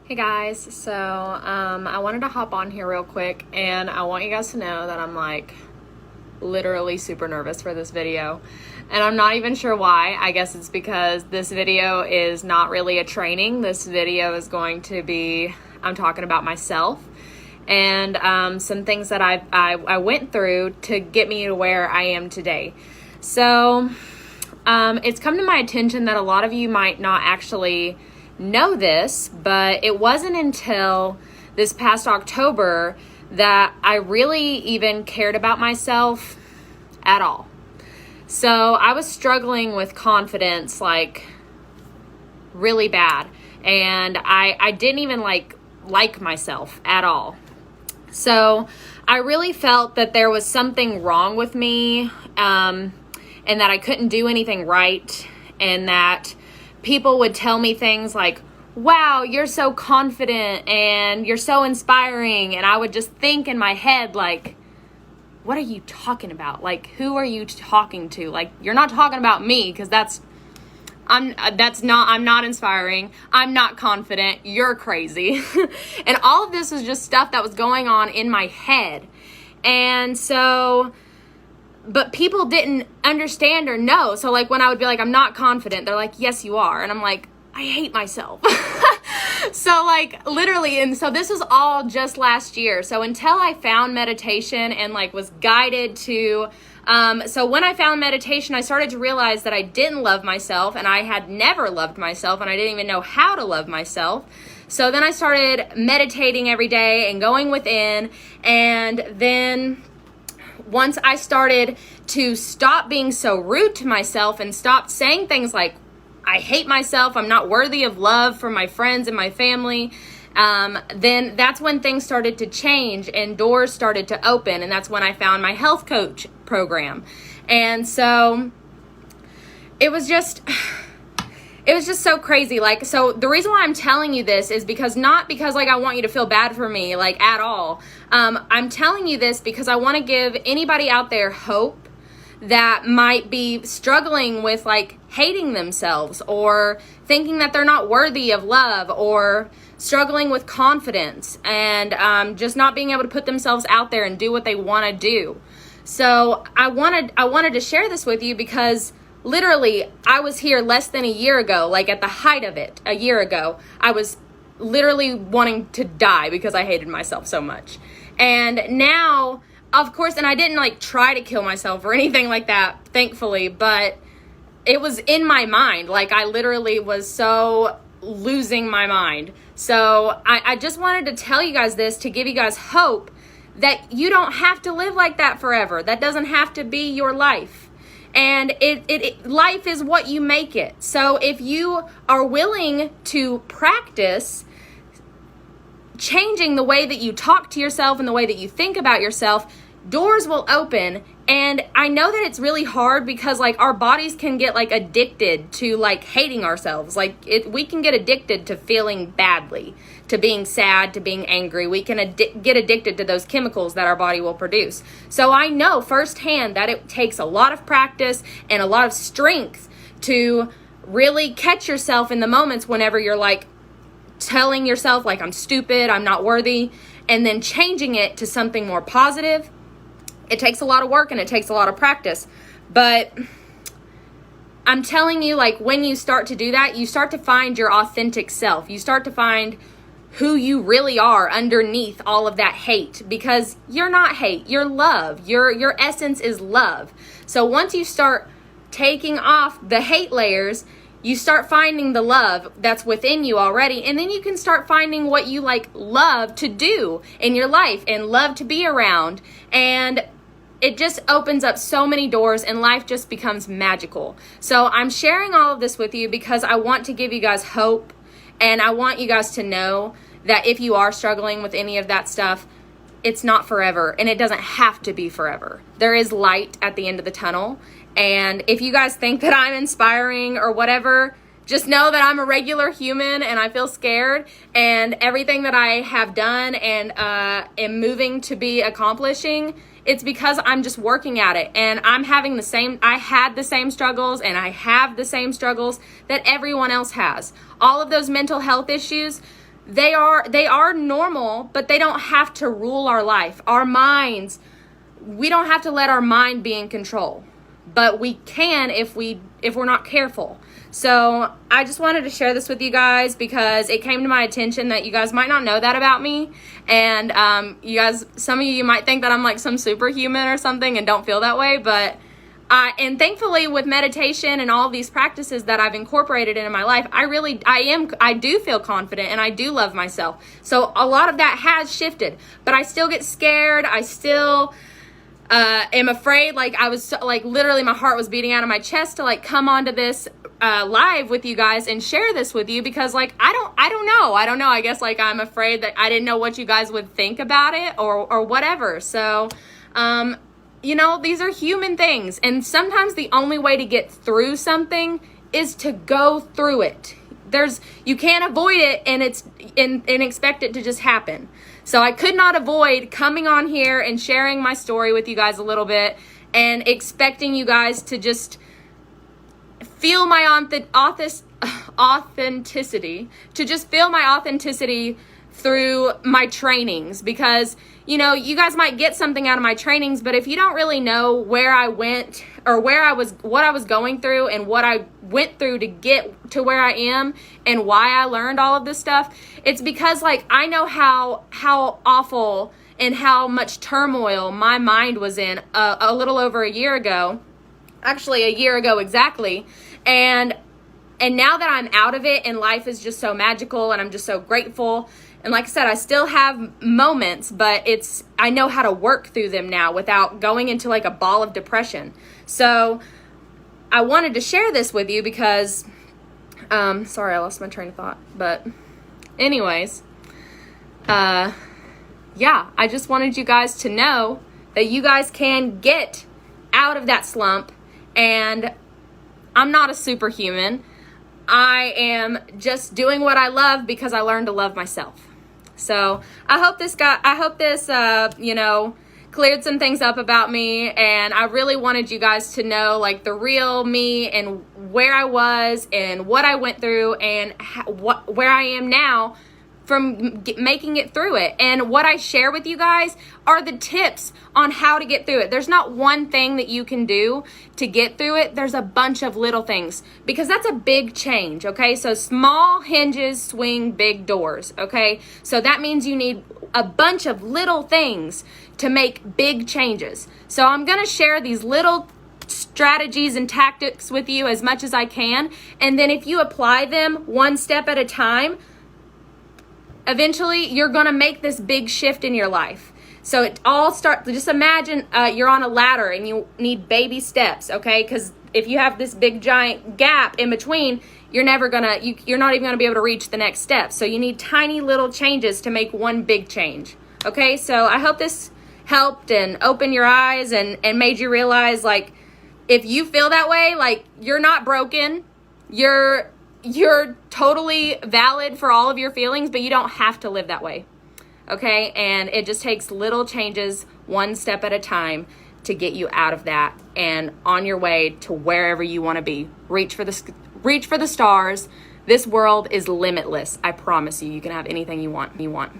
Hey guys, so I wanted to hop on here real quick, and I want you guys to know that I'm like literally super nervous for this video, and I'm not even sure why. I guess it's because this video is not really a training. This video is going to be, I'm talking about myself and some things that I went through to get me to where I am today. So it's come to my attention that a lot of you might not actually know this, but it wasn't until this past October that I really even cared about myself at all. So I was struggling with confidence like really bad, and I didn't even like myself at all. So I really felt that there was something wrong with me, and that I couldn't do anything right, and that people would tell me things like, wow, you're so confident and you're so inspiring. And I would just think in my head, like, what are you talking about? Like, who are you talking to? Like, you're not talking about me, because I'm not inspiring. I'm not confident. You're crazy. And all of this was just stuff that was going on in my head. And so, but people didn't understand or know. So like when I would be like, I'm not confident, they're like, yes, you are. And I'm like, I hate myself. So like literally, and so this was all just last year. So until I found meditation and like was guided to, so when I found meditation, I started to realize that I didn't love myself, and I had never loved myself, and I didn't even know how to love myself. So then I started meditating every day and going within, and then once I started to stop being so rude to myself and stop saying things like, I hate myself, I'm not worthy of love from my friends and my family, then that's when things started to change and doors started to open. And that's when I found my health coach program. And so it was just so crazy. Like, so the reason why I'm telling you this is not because like I want you to feel bad for me, like at all. I'm telling you this because I want to give anybody out there hope that might be struggling with like hating themselves or thinking that they're not worthy of love, or struggling with confidence and just not being able to put themselves out there and do what they want to do. So I wanted to share this with you because literally, I was here less than a year ago, like at the height of it, a year ago, I was literally wanting to die because I hated myself so much. And now, of course, and I didn't like try to kill myself or anything like that, thankfully, but it was in my mind. Like I literally was so losing my mind. So I just wanted to tell you guys this to give you guys hope that you don't have to live like that forever. That doesn't have to be your life. And life is what you make it. So if you are willing to practice changing the way that you talk to yourself and the way that you think about yourself, doors will open. And I know that it's really hard because like our bodies can get like addicted to like hating ourselves. Like we can get addicted to feeling badly, to being sad, to being angry. We can get addicted to those chemicals that our body will produce. So I know firsthand that it takes a lot of practice and a lot of strength to really catch yourself in the moments whenever you're like telling yourself like, I'm stupid, I'm not worthy, and then changing it to something more positive. It takes a lot of work and it takes a lot of practice, but I'm telling you, like when you start to do that, you start to find your authentic self. You start to find who you really are underneath all of that hate, because you're not hate, you're love. Your essence is love. So once you start taking off the hate layers, you start finding the love that's within you already, and then you can start finding what you like love to do in your life and love to be around, and it just opens up so many doors and life just becomes magical. So I'm sharing all of this with you because I want to give you guys hope, and I want you guys to know that if you are struggling with any of that stuff, it's not forever, and it doesn't have to be forever. There is light at the end of the tunnel. And if you guys think that I'm inspiring or whatever, just know that I'm a regular human and I feel scared, and everything that I have done and am moving to be accomplishing, it's because I'm just working at it, and I had the same struggles, and I have the same struggles that everyone else has. All of those mental health issues, they are normal, but they don't have to rule our life. Our minds, we don't have to let our mind be in control, but we can if we're not careful. So I just wanted to share this with you guys because it came to my attention that you guys might not know that about me. And some of you might think that I'm like some superhuman or something and don't feel that way. But and thankfully with meditation and all these practices that I've incorporated into my life, I do feel confident and I do love myself. So a lot of that has shifted, but I still get scared. I still am afraid. Like I was like literally my heart was beating out of my chest to like come onto this live with you guys and share this with you because like I don't know. I guess like I'm afraid that I didn't know what you guys would think about it or whatever. So these are human things, and sometimes the only way to get through something is to go through it. You can't avoid it and expect it to just happen. So I could not avoid coming on here and sharing my story with you guys a little bit and expecting you guys to just feel my authenticity, through my trainings, because you guys might get something out of my trainings, but if you don't really know where I went or what I was going through and what I went through to get to where I am and why I learned all of this stuff, it's because like I know how awful and how much turmoil my mind was in a little over a year ago, actually a year ago exactly. And now that I'm out of it and life is just so magical and I'm just so grateful. And like I said, I still have moments, but I know how to work through them now without going into like a ball of depression. So I wanted to share this with you because, sorry, I lost my train of thought. But anyways, I just wanted you guys to know that you guys can get out of that slump. And I'm not a superhuman. I am just doing what I love because I learned to love myself. So I hope this cleared some things up about me, and I really wanted you guys to know like the real me and where I was and what I went through and where I am now from making it through it. And what I share with you guys are the tips on how to get through it. There's not one thing that you can do to get through it. There's a bunch of little things because that's a big change, okay? So small hinges swing big doors, okay? So that means you need a bunch of little things to make big changes. So I'm gonna share these little strategies and tactics with you as much as I can. And then if you apply them one step at a time, eventually you're going to make this big shift in your life. So it all starts, just imagine you're on a ladder and you need baby steps, okay? Because if you have this big giant gap in between, you're not even going to be able to reach the next step. So you need tiny little changes to make one big change, okay? So I hope this helped and opened your eyes and made you realize, like, if you feel that way, like, you're not broken, you're totally valid for all of your feelings, but you don't have to live that way, okay? And it just takes little changes, one step at a time, to get you out of that and on your way to wherever you want to be. Reach for the stars. This world is limitless. I promise you, you can have anything you want.